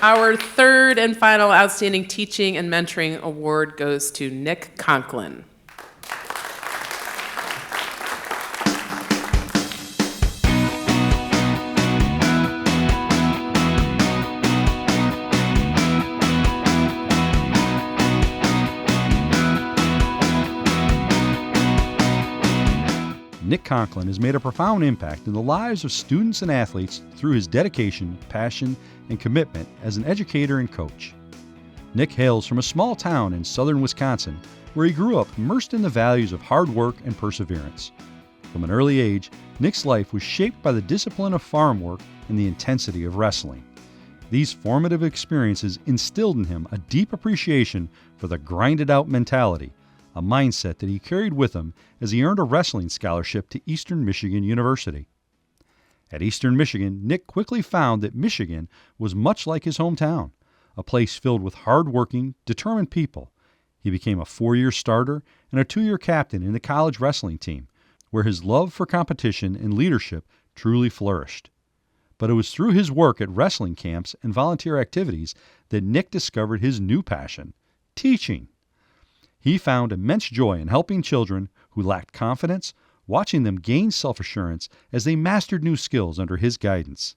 Our third and final Outstanding Teaching and Mentoring Award goes to Nick Conklin. Nick Conklin has made a profound impact in the lives of students and athletes through his dedication, passion, and commitment as an educator and coach. Nick hails from a small town in southern Wisconsin where he grew up immersed in the values of hard work and perseverance. From an early age, Nick's life was shaped by the discipline of farm work and the intensity of wrestling. These formative experiences instilled in him a deep appreciation for the grinded-out mentality, a mindset that he carried with him as he earned a wrestling scholarship to Eastern Michigan University. At Eastern Michigan, Nick quickly found that Michigan was much like his hometown, a place filled with hard-working, determined people. He became a 4-year starter and a 2-year captain in the college wrestling team, where his love for competition and leadership truly flourished. But it was through his work at wrestling camps and volunteer activities that Nick discovered his new passion, teaching. He found immense joy in helping children who lacked confidence, watching them gain self-assurance as they mastered new skills under his guidance.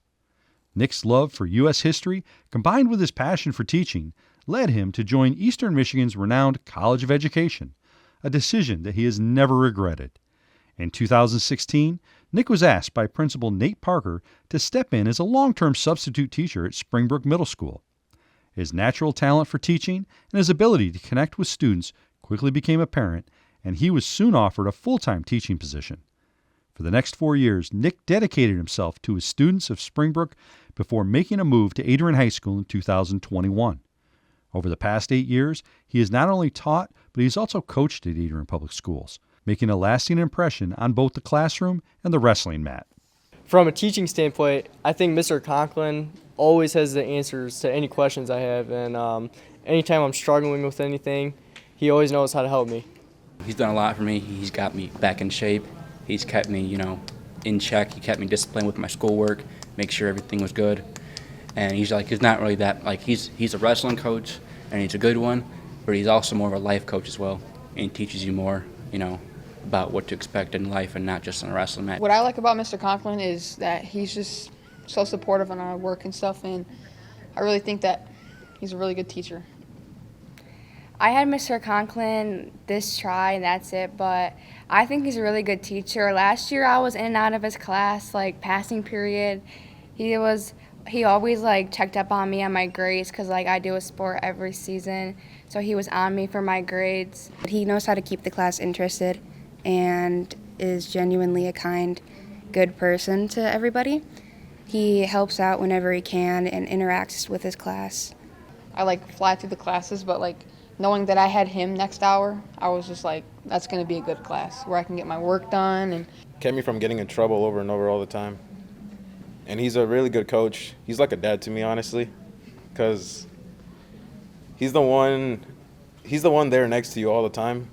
Nick's love for U.S. history, combined with his passion for teaching, led him to join Eastern Michigan's renowned College of Education, a decision that he has never regretted. In 2016, Nick was asked by Principal Nate Parker to step in as a long-term substitute teacher at Springbrook Middle School. His natural talent for teaching and his ability to connect with students quickly became apparent, and he was soon offered a full-time teaching position. For the next 4 years, Nick dedicated himself to his students of Springbrook before making a move to Adrian High School in 2021. Over the past 8 years, he has not only taught, but he's also coached at Adrian Public Schools, making a lasting impression on both the classroom and the wrestling mat. From a teaching standpoint, I think Mr. Conklin always has the answers to any questions I have, and anytime I'm struggling with anything, he always knows how to help me. He's done a lot for me. He's got me back in shape. He's kept me, in check. He kept me disciplined with my schoolwork, make sure everything was good. And he's not really that, he's a wrestling coach, and he's a good one, but he's also more of a life coach as well. And he teaches you more, about what to expect in life and not just on a wrestling mat. What I like about Mr. Conklin is that he's just so supportive on our work and stuff, and I really think that he's a really good teacher. I had Mr. Conklin this try and that's it, but I think he's a really good teacher. Last year I was in and out of his class, passing period. He always checked up on me on my grades because I do a sport every season, so he was on me for my grades. He knows how to keep the class interested and is genuinely a kind, good person to everybody. He helps out whenever he can and interacts with his class. I fly through the classes, but knowing that I had him next hour, I was just that's going to be a good class where I can get my work done. And kept me from getting in trouble over and over all the time. And he's a really good coach. He's like a dad to me, honestly, because he's the one there next to you all the time.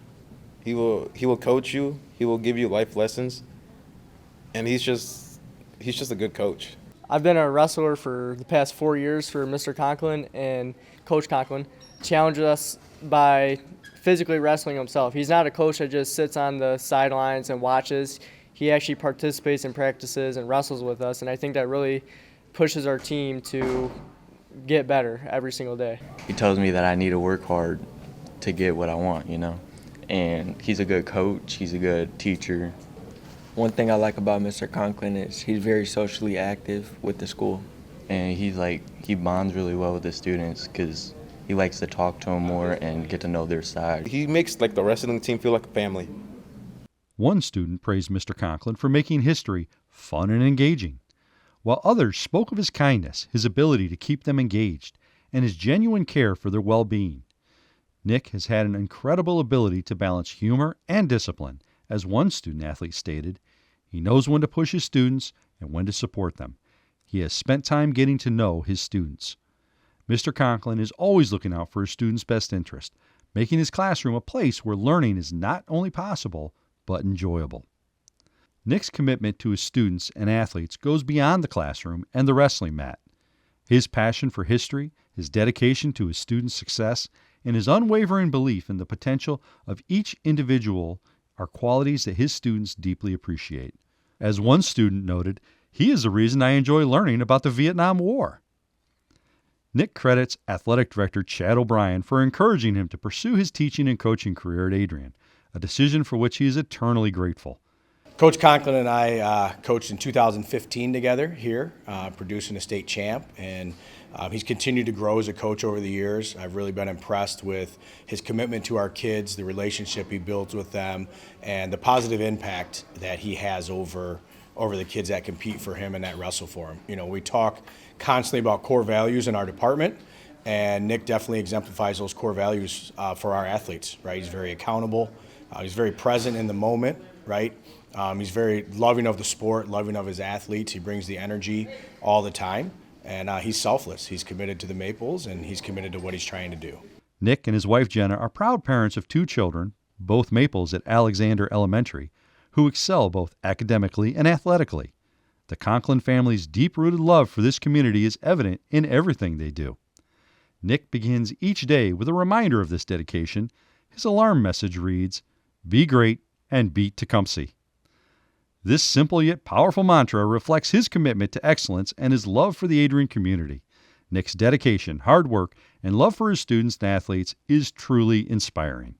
He will coach you. He will give you life lessons. And he's just a good coach. I've been a wrestler for the past 4 years for Mr. Conklin, and Coach Conklin challenged us by physically wrestling himself. He's not a coach that just sits on the sidelines and watches. He actually participates in practices and wrestles with us, and I think that really pushes our team to get better every single day. He tells me that I need to work hard to get what I want, and he's a good coach, he's a good teacher. One thing I like about Mr. Conklin is he's very socially active with the school. And he bonds really well with the students because he likes to talk to them more and get to know their side. He makes the wrestling team feel like a family. One student praised Mr. Conklin for making history fun and engaging, while others spoke of his kindness, his ability to keep them engaged, and his genuine care for their well-being. Nick has had an incredible ability to balance humor and discipline. As one student-athlete stated, he knows when to push his students and when to support them. He has spent time getting to know his students. Mr. Conklin is always looking out for his students' best interest, making his classroom a place where learning is not only possible, but enjoyable. Nick's commitment to his students and athletes goes beyond the classroom and the wrestling mat. His passion for history, his dedication to his students' success, and his unwavering belief in the potential of each individual are qualities that his students deeply appreciate. As one student noted, he is the reason I enjoy learning about the Vietnam War. Nick credits Athletic Director Chad O'Brien for encouraging him to pursue his teaching and coaching career at Adrian, a decision for which he is eternally grateful. Coach Conklin and I coached in 2015 together here, producing a state champ, and he's continued to grow as a coach over the years. I've really been impressed with his commitment to our kids, the relationship he builds with them, and the positive impact that he has over the kids that compete for him and that wrestle for him. You know, we talk constantly about core values in our department, and Nick definitely exemplifies those core values for our athletes, right? He's very accountable. He's very present in the moment, right? He's very loving of the sport, loving of his athletes. He brings the energy all the time, and he's selfless. He's committed to the Maples, and he's committed to what he's trying to do. Nick and his wife Jenna are proud parents of 2 children, both Maples at Alexander Elementary, who excel both academically and athletically. The Conklin family's deep-rooted love for this community is evident in everything they do. Nick begins each day with a reminder of this dedication. His alarm message reads, "Be great and beat Tecumseh." This simple yet powerful mantra reflects his commitment to excellence and his love for the Adrian community. Nick's dedication, hard work, and love for his students and athletes is truly inspiring.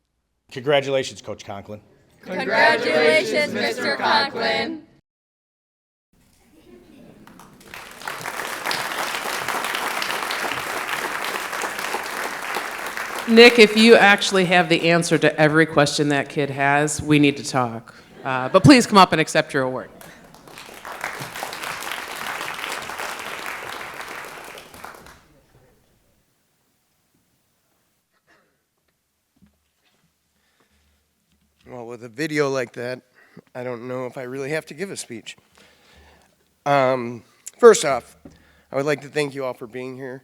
Congratulations, Coach Conklin. Congratulations, Mr. Conklin. Nick, if you actually have the answer to every question that kid has, we need to talk. But please come up and accept your award. Well, with a video like that, I don't know if I really have to give a speech. First off, I would like to thank you all for being here.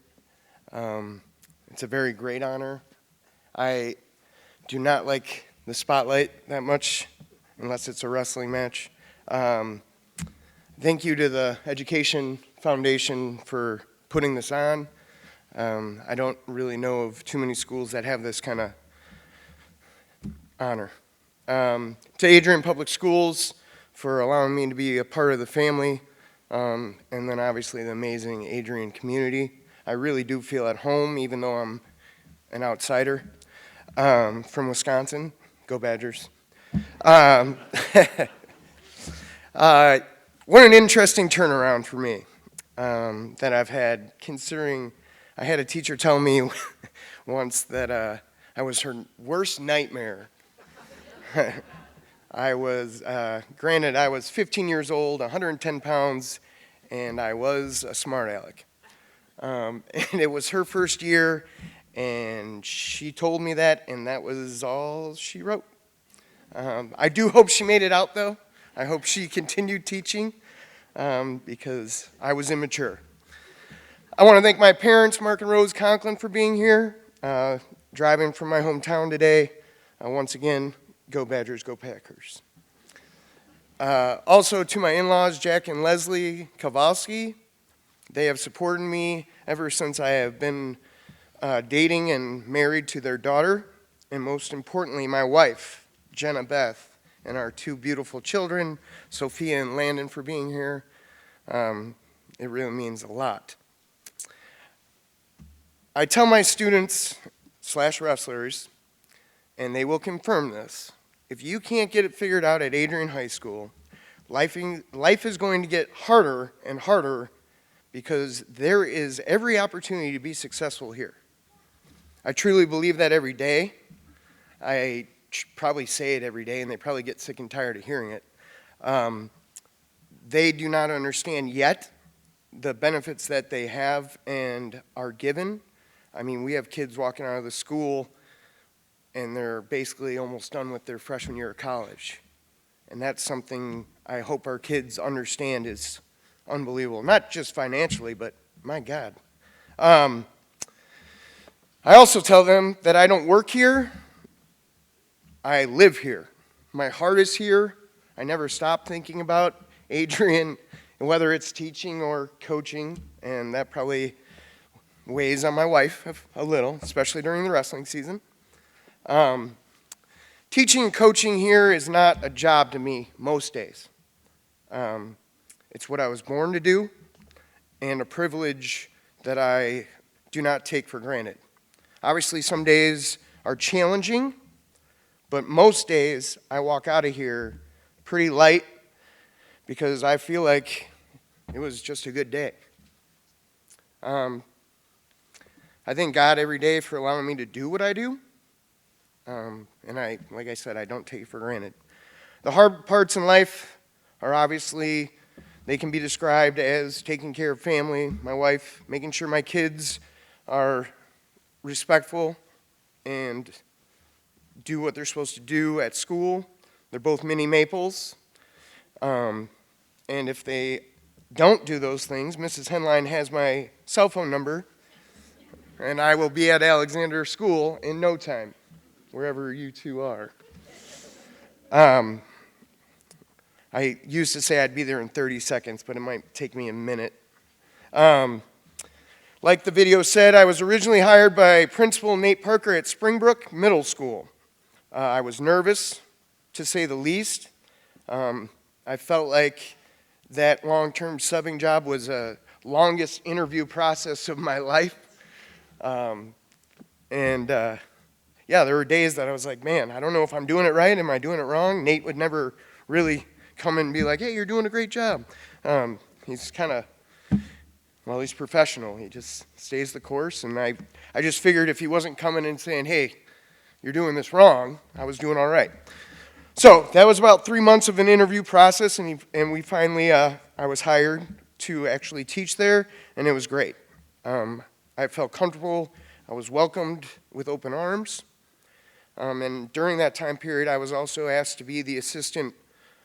It's a very great honor. I do not like the spotlight that much, unless it's a wrestling match. Thank you to the Education Foundation for putting this on. I don't really know of too many schools that have this kind of honor. To Adrian Public Schools for allowing me to be a part of the family, and then obviously the amazing Adrian community. I really do feel at home, even though I'm an outsider from Wisconsin. Go Badgers. What an interesting turnaround for me that I've had, considering I had a teacher tell me once that I was her worst nightmare. I was, granted, I was 15 years old, 110 pounds, and I was a smart aleck. And it was her first year, and she told me that, and that was all she wrote. I do hope she made it out, though. I hope she continued teaching, because I was immature. I want to thank my parents, Mark and Rose Conklin, for being here, driving from my hometown today. Once again, go Badgers, go Packers. Also to my in-laws, Jack and Leslie Kowalski. They have supported me ever since I have been dating and married to their daughter, and most importantly, my wife, Jenna Beth, and our 2 beautiful children, Sophia and Landon, for being here. It really means a lot. I tell my students / wrestlers, and they will confirm this, if you can't get it figured out at Adrian High School, life is going to get harder and harder, because there is every opportunity to be successful here. I truly believe that every day. I probably say it every day, and they probably get sick and tired of hearing it. They do not understand yet the benefits that they have and are given. I mean, we have kids walking out of the school, and they're basically almost done with their freshman year of college. And that's something I hope our kids understand is unbelievable. Not just financially, but my God. I also tell them that I don't work here. I live here. My heart is here. I never stop thinking about Adrian, whether it's teaching or coaching, and that probably weighs on my wife a little, especially during the wrestling season. Teaching and coaching here is not a job to me most days. It's what I was born to do and a privilege that I do not take for granted. Obviously, some days are challenging, but most days I walk out of here pretty light because I feel like it was just a good day. I thank God every day for allowing me to do what I do. And like I said, I don't take it for granted. The hard parts in life are obviously, they can be described as taking care of family, my wife, making sure my kids are respectful and do what they're supposed to do at school. They're both mini Maples. And if they don't do those things, Mrs. Henline has my cell phone number, and I will be at Alexander School in no time, wherever you two are. I used to say I'd be there in 30 seconds, but it might take me a minute. Like the video said, I was originally hired by Principal Nate Parker at Springbrook Middle School. I was nervous, to say the least. I felt like that long-term subbing job was the longest interview process of my life. Yeah, there were days that I was like, man, I don't know if I'm doing it right. Am I doing it wrong? Nate would never really come and be like, hey, you're doing a great job. He's kind of, well, he's professional. He just stays the course. And I just figured if he wasn't coming and saying, hey, you're doing this wrong, I was doing all right. So that was about 3 months of an interview process, and we finally, I was hired to actually teach there, and it was great. I felt comfortable. I was welcomed with open arms. And during that time period, I was also asked to be the assistant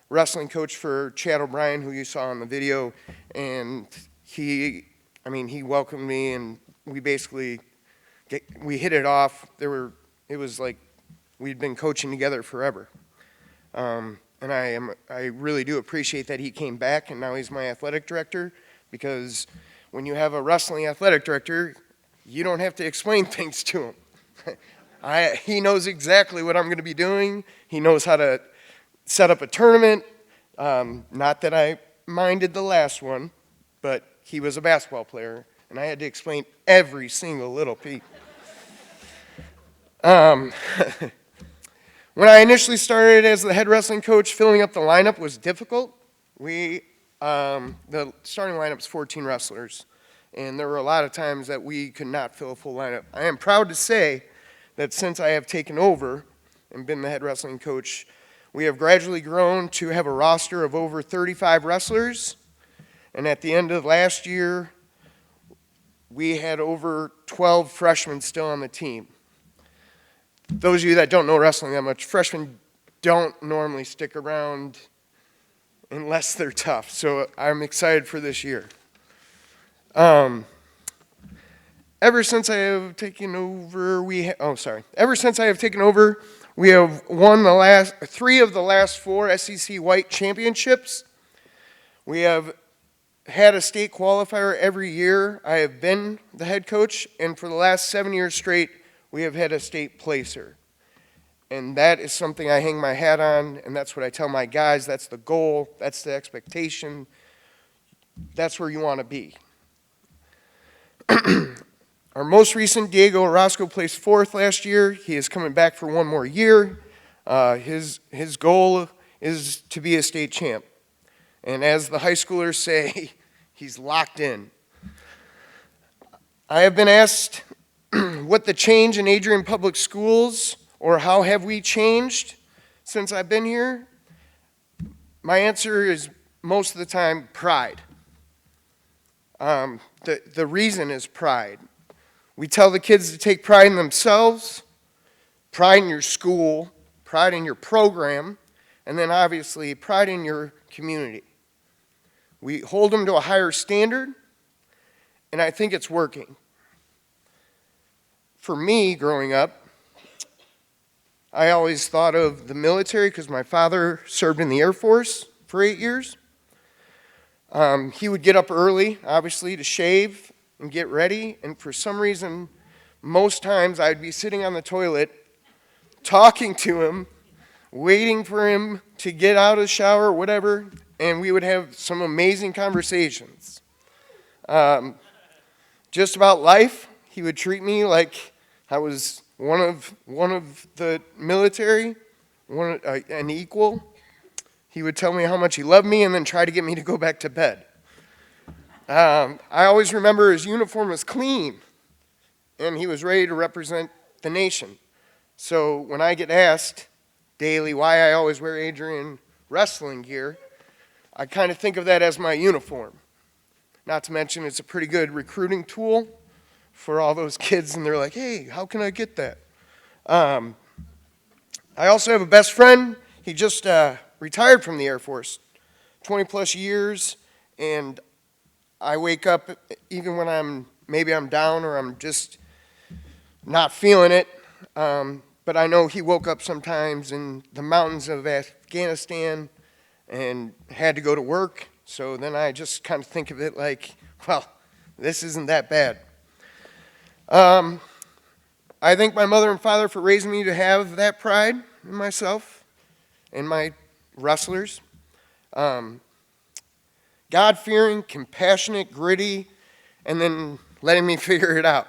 wrestling coach for Chad O'Brien, who you saw in the video. And he welcomed me, and we basically, we hit it off. It was like we'd been coaching together forever. And I really do appreciate that he came back, and now he's my athletic director, because when you have a wrestling athletic director, you don't have to explain things to him. He knows exactly what I'm going to be doing. He knows how to set up a tournament. Not that I minded the last one, but he was a basketball player, and I had to explain every single little piece. When I initially started as the head wrestling coach, filling up the lineup was difficult. The starting lineup's 14 wrestlers, and there were a lot of times that we could not fill a full lineup. I am proud to say that since I have taken over and been the head wrestling coach, we have gradually grown to have a roster of over 35 wrestlers, and at the end of last year, we had over 12 freshmen still on the team. Those of you that don't know wrestling that much, freshmen don't normally stick around unless they're tough. So I'm excited for this year. Ever since I have taken over, we have won the 3 of the last 4 SEC White championships. We have had a state qualifier every year. I have been the head coach, and for the last 7 years straight, we have had a state placer. And that is something I hang my hat on, and that's what I tell my guys. That's the goal. That's the expectation. That's where you want to be. Our most recent, Diego Orozco, placed 4th last year. He is coming back for 1 more year. His goal is to be a state champ. And as the high schoolers say, he's locked in. I have been asked what the change in Adrian Public Schools, or how have we changed since I've been here? My answer is most of the time pride. The reason is pride. We tell the kids to take pride in themselves, pride in your school, pride in your program, and then obviously pride in your community. We hold them to a higher standard, and I think it's working. For me, growing up, I always thought of the military because my father served in the Air Force for 8 years. He would get up early, obviously, to shave and get ready, and for some reason, most times I'd be sitting on the toilet talking to him, waiting for him to get out of the shower or whatever, and we would have some amazing conversations. Just about life. He would treat me like I was one of the military, an equal. He would tell me how much he loved me and then try to get me to go back to bed. I always remember his uniform was clean, and he was ready to represent the nation. So when I get asked daily why I always wear Adrian wrestling gear, I kind of think of that as my uniform. Not to mention it's a pretty good recruiting tool for all those kids, and they're like, hey, how can I get that? I also have a best friend. He just retired from the Air Force, 20 plus years, and I wake up even when maybe I'm down or I'm just not feeling it, but I know he woke up sometimes in the mountains of Afghanistan and had to go to work. So then I just kind of think of it like, well, this isn't that bad. I thank my mother and father for raising me to have that pride in myself and my wrestlers. God-fearing, compassionate, gritty, and then letting me figure it out.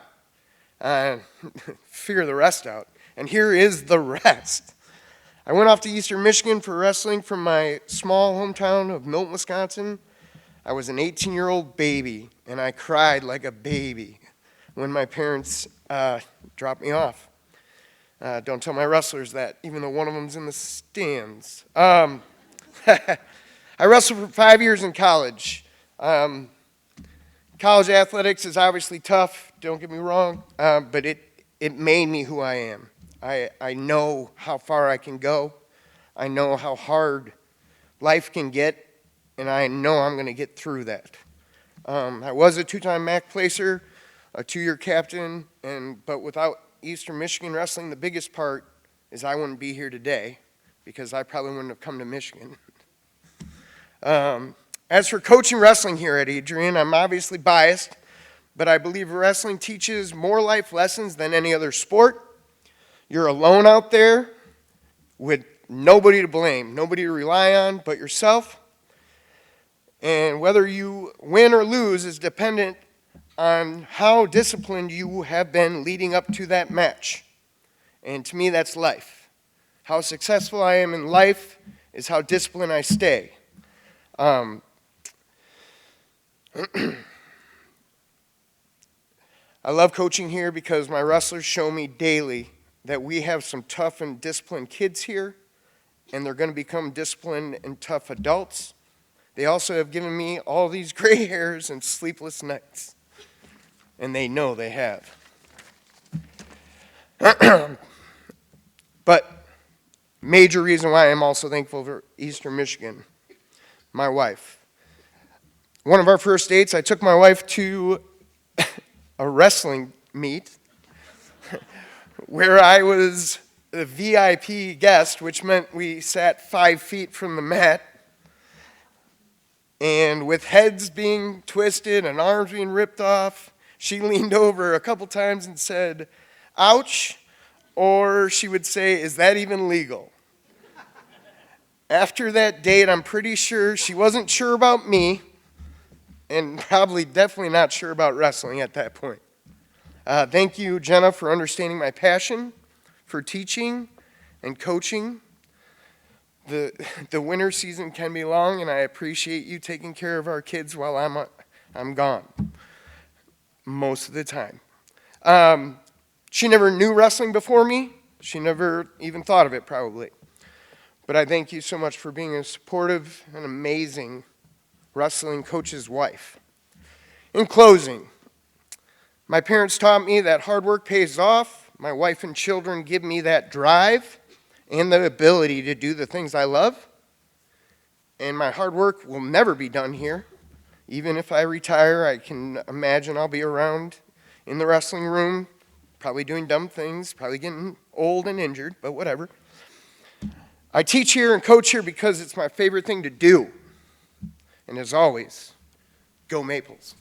Figure the rest out. And here is the rest. I went off to Eastern Michigan for wrestling from my small hometown of Milton, Wisconsin. I was an 18-year-old baby, and I cried like a baby when my parents dropped me off. Don't tell my wrestlers that, even though one of them's in the stands. I wrestled for 5 years in college. College athletics is obviously tough, don't get me wrong, but it made me who I am. I know how far I can go. I know how hard life can get, and I know I'm going to get through that. I was a two-time MAC placer, a 2-year captain, but without Eastern Michigan wrestling, the biggest part is I wouldn't be here today because I probably wouldn't have come to Michigan. As for coaching wrestling here at Adrian, I'm obviously biased, but I believe wrestling teaches more life lessons than any other sport. You're alone out there with nobody to blame, nobody to rely on but yourself. And whether you win or lose is dependent on how disciplined you have been leading up to that match. And to me, that's life. How successful I am in life is how disciplined I stay. I love coaching here because my wrestlers show me daily that we have some tough and disciplined kids here, and they're going to become disciplined and tough adults. They also have given me all these gray hairs and sleepless nights, and they know they have. But major reason why I'm also thankful for Eastern Michigan, my wife. One of our first dates, I took my wife to a wrestling meet where I was the VIP guest, which meant we sat 5 feet from the mat. And with heads being twisted and arms being ripped off, she leaned over a couple times and said, ouch, or she would say, is that even legal? After that date, I'm pretty sure she wasn't sure about me and probably definitely not sure about wrestling at that point. Thank you, Jenna, for understanding my passion for teaching and coaching. The winter season can be long, and I appreciate you taking care of our kids while I'm gone most of the time. She never knew wrestling before me. She never even thought of it, probably. But I thank you so much for being a supportive and amazing wrestling coach's wife. In closing, my parents taught me that hard work pays off. My wife and children give me that drive and the ability to do the things I love. And my hard work will never be done here. Even if I retire, I can imagine I'll be around in the wrestling room, probably doing dumb things, probably getting old and injured, but whatever. I teach here and coach here because it's my favorite thing to do. And as always, go Maples.